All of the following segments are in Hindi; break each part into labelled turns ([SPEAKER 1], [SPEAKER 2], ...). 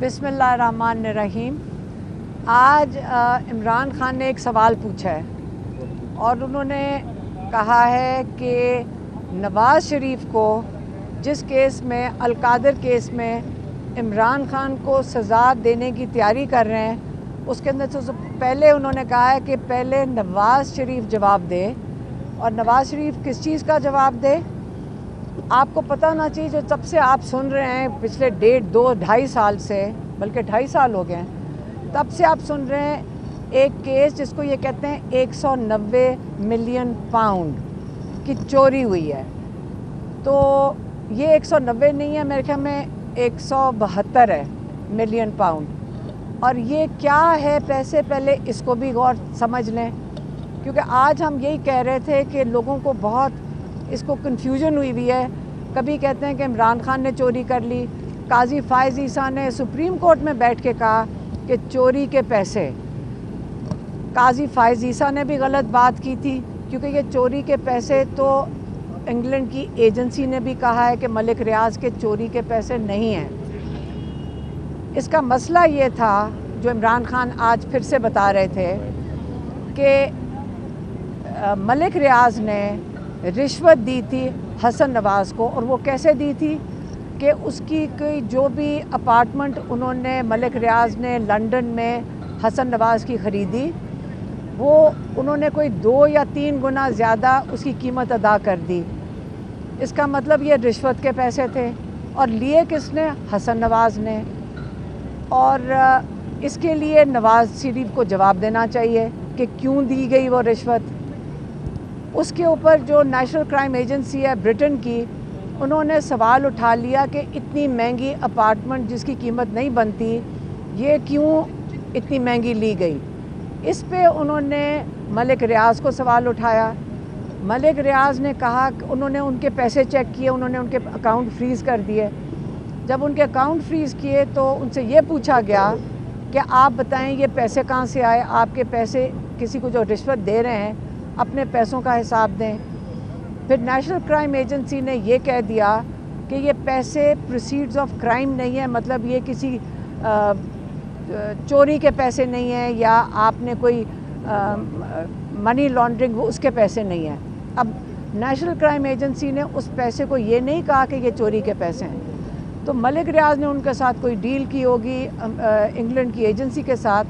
[SPEAKER 1] बिस्मिल्लाहिर्रहमानिर्रहीम। आज इमरान खान ने एक सवाल पूछा है और उन्होंने कहा है कि नवाज़ शरीफ को जिस केस में अलकादर केस में इमरान खान को सज़ा देने की तैयारी कर रहे हैं, उसके अंदर तो पहले उन्होंने कहा है कि पहले नवाज़ शरीफ जवाब दे। और नवाज़ शरीफ किस चीज़ का जवाब दे? आपको पता होना चाहिए, जो तब से आप सुन रहे हैं पिछले 1.5-2-2.5 साल से, बल्कि 2.5 साल हो गए हैं, तब से आप सुन रहे हैं एक केस जिसको ये कहते हैं 190 मिलियन पाउंड की चोरी हुई है। तो ये 190 नहीं है, मेरे ख्याल में 172 है मिलियन पाउंड। और ये क्या है पैसे, पहले इसको भी गौर समझ लें, क्योंकि आज हम यही कह रहे थे कि लोगों को बहुत इसको कन्फ्यूजन हुई हुई है। कभी कहते हैं कि इमरान खान ने चोरी कर ली। काजी फ़ाइज़ ईसा ने सुप्रीम कोर्ट में बैठ के कहा कि चोरी के पैसे, काजी फ़ाइज़ ईसा ने भी गलत बात की थी, क्योंकि ये चोरी के पैसे तो इंग्लैंड की एजेंसी ने भी कहा है कि मलिक रियाज के चोरी के पैसे नहीं हैं। इसका मसला ये था, जो इमरान खान आज फिर से बता रहे थे, कि मलिक रियाज ने रिश्वत दी थी हसन नवाज़ को। और वो कैसे दी थी कि उसकी कोई जो भी अपार्टमेंट उन्होंने, मलिक रियाज ने लंदन में हसन नवाज़ की ख़रीदी, वो उन्होंने कोई 2 या 3 गुना ज़्यादा उसकी कीमत अदा कर दी। इसका मतलब ये रिश्वत के पैसे थे। और लिए किसने? हसन नवाज़ ने। और इसके लिए नवाज़ शरीफ को जवाब देना चाहिए कि क्यों दी गई वो रिश्वत। उसके ऊपर जो नेशनल क्राइम एजेंसी है ब्रिटेन की, उन्होंने सवाल उठा लिया कि इतनी महंगी अपार्टमेंट जिसकी कीमत नहीं बनती, ये क्यों इतनी महंगी ली गई। इस पे उन्होंने मलिक रियाज को सवाल उठाया। मलिक रियाज ने कहा कि उन्होंने उनके पैसे चेक किए, उन्होंने उनके अकाउंट फ्रीज़ कर दिए। जब उनके अकाउंट फ्रीज़ किए तो उनसे ये पूछा गया कि आप बताएं ये पैसे कहाँ से आए, आपके पैसे, किसी को जो रिश्वत दे रहे हैं अपने पैसों का हिसाब दें। फिर नेशनल क्राइम एजेंसी ने ये कह दिया कि ये पैसे प्रोसीड्स ऑफ क्राइम नहीं है, मतलब ये किसी चोरी के पैसे नहीं हैं या आपने कोई मनी लॉन्ड्रिंग, वो उसके पैसे नहीं हैं। अब नेशनल क्राइम एजेंसी ने उस पैसे को ये नहीं कहा कि ये चोरी के पैसे हैं। तो मलिक रियाज ने उनके साथ कोई डील की होगी इंग्लैंड की एजेंसी के साथ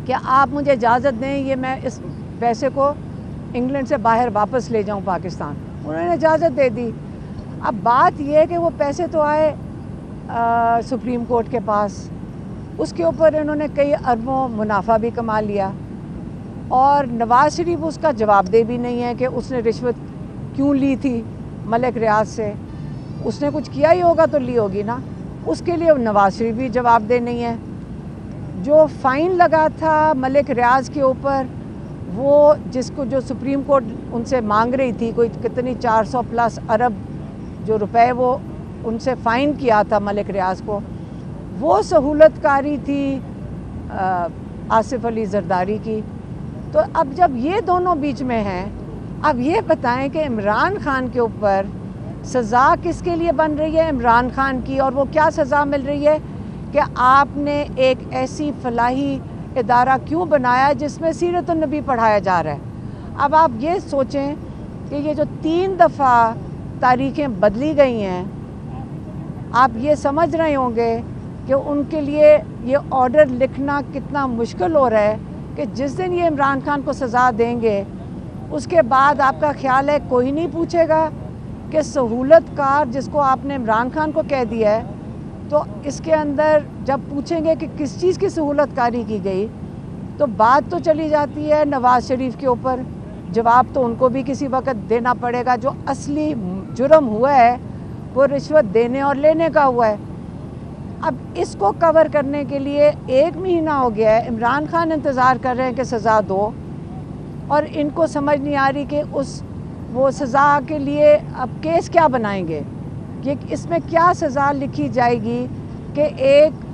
[SPEAKER 1] कि आप मुझे इजाज़त दें, ये मैं इस पैसे को इंग्लैंड से बाहर वापस ले जाऊं पाकिस्तान। उन्होंने इजाज़त दे दी। अब बात यह है कि वो पैसे तो आए सुप्रीम कोर्ट के पास, उसके ऊपर इन्होंने कई अरबों मुनाफा भी कमा लिया। और नवाज़ शरीफ उसका जवाबदेह भी नहीं है कि उसने रिश्वत क्यों ली थी मलिक रियाज से। उसने कुछ किया ही होगा तो ली होगी ना, उसके लिए नवाज़ शरीफ भी जवाबदेह नहीं है। जो फ़ाइन लगा था मलिक रियाज के ऊपर, वो जिसको जो सुप्रीम कोर्ट उनसे मांग रही थी, कोई कितनी 400+ अरब जो रुपए वो उनसे फ़ाइन किया था मलिक रियाज को, वो सहूलतकारी थी आसिफ अली जरदारी की। तो अब जब ये दोनों बीच में हैं, अब ये बताएं कि इमरान खान के ऊपर सज़ा किसके लिए बन रही है? इमरान खान की। और वो क्या सज़ा मिल रही है कि आपने एक ऐसी फलाही इदारा क्यों बनाया जिसमें सीरत नबी पढ़ाया जा रहा है। अब आप ये सोचें कि ये जो 3 दफ़ा तारीखें बदली गई हैं, आप ये समझ रहे होंगे कि उनके लिए ये ऑर्डर लिखना कितना मुश्किल हो रहा है कि जिस दिन ये इमरान खान को सज़ा देंगे, उसके बाद आपका ख्याल है कोई नहीं पूछेगा कि सहूलतकार जिसको आपने इमरान खान को कह दिया है, तो इसके अंदर जब पूछेंगे कि किस चीज़ की सहूलतकारी की गई, तो बात तो चली जाती है नवाज़ शरीफ के ऊपर। जवाब तो उनको भी किसी वक्त देना पड़ेगा। जो असली जुर्म हुआ है वो रिश्वत देने और लेने का हुआ है। अब इसको कवर करने के लिए 1 महीना हो गया है, इमरान खान इंतज़ार कर रहे हैं कि सज़ा दो, और इनको समझ नहीं आ रही कि वो सज़ा के लिए अब केस क्या बनाएंगे, कि इसमें क्या सज़ा लिखी जाएगी कि एक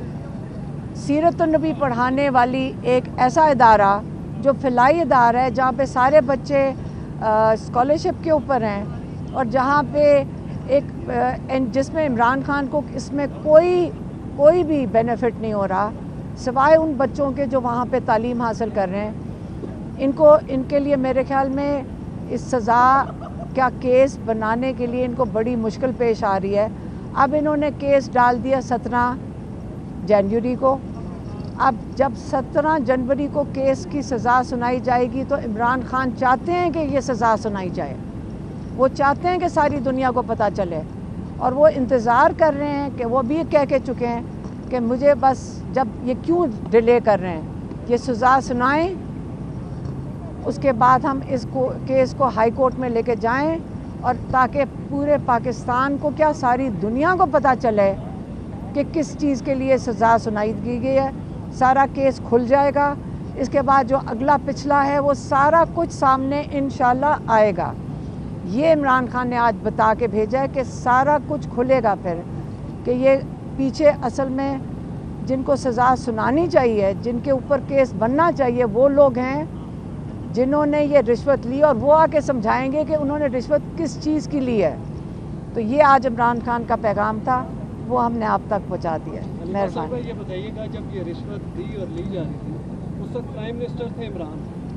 [SPEAKER 1] सीरत नबी पढ़ाने वाली एक ऐसा इदारा जो फ़िलाई इदारा है, जहाँ पे सारे बच्चे स्कॉलरशिप के ऊपर हैं, और जहाँ पे एक जिसमें इमरान खान को इसमें कोई कोई भी बेनिफिट नहीं हो रहा सिवाय उन बच्चों के जो वहाँ पे तालीम हासिल कर रहे हैं। इनके लिए मेरे ख्याल में इस सज़ा का केस बनाने के लिए इनको बड़ी मुश्किल पेश आ रही है। अब इन्होंने केस डाल दिया 17 जनवरी को। अब जब 17 जनवरी को केस की सज़ा सुनाई जाएगी तो इमरान खान चाहते हैं कि ये सज़ा सुनाई जाए, वो चाहते हैं कि सारी दुनिया को पता चले, और वो इंतज़ार कर रहे हैं कि वो भी कह के चुके हैं कि मुझे बस जब ये क्यों डिले कर रहे हैं, ये सज़ा सुनाएं, उसके बाद हम इसको केस को हाई कोर्ट में लेके जाएं, और ताकि पूरे पाकिस्तान को क्या सारी दुनिया को पता चले कि किस चीज़ के लिए सज़ा सुनाई गई है। सारा केस खुल जाएगा। इसके बाद जो अगला पिछला है वो सारा कुछ सामने इंशाल्लाह आएगा। ये इमरान खान ने आज बता के भेजा है कि सारा कुछ खुलेगा फिर, कि ये पीछे असल में जिनको सज़ा सुनानी चाहिए, जिनके ऊपर केस बनना चाहिए, वो लोग हैं जिन्होंने ये रिश्वत ली, और वो आके समझाएंगे कि उन्होंने रिश्वत किस चीज़ की ली है। तो ये आज इमरान खान का पैगाम था, वो हमने आप तक पहुँचा दिया। मेहरबानी।
[SPEAKER 2] ये बताइएगा, जब ये रिश्वत दी और ली जा रही थी उस वक्त प्राइम मिनिस्टर थे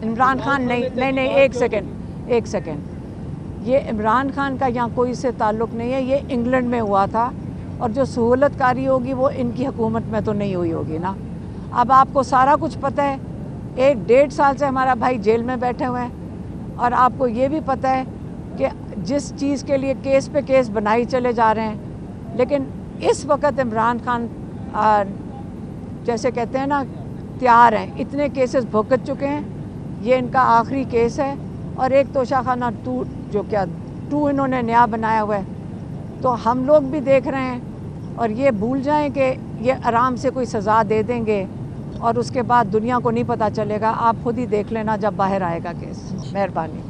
[SPEAKER 1] इमरान खान नहीं, एक सेकेंड, ये इमरान खान का यहाँ कोई से ताल्लुक़ नहीं है। ये इंग्लैंड में हुआ था, और जो सहूलतकारी होगी वो इनकी हुकूमत में तो नहीं हुई होगी ना। अब आपको सारा कुछ पता है। 1-1.5 साल से हमारा भाई जेल में बैठे हुए हैं, और आपको ये भी पता है कि जिस चीज़ के लिए केस पे केस बनाई चले जा रहे हैं, लेकिन इस वक्त इमरान खान जैसे कहते हैं ना, तैयार हैं। इतने केसेस भुगत चुके हैं, ये इनका आखिरी केस है। और एक तोशाखाना 2 इन्होंने नया बनाया हुआ है, तो हम लोग भी देख रहे हैं। और ये भूल जाएं कि ये आराम से कोई सज़ा दे देंगे और उसके बाद दुनिया को नहीं पता चलेगा। आप खुद ही देख लेना जब बाहर आएगा केस। मेहरबानी।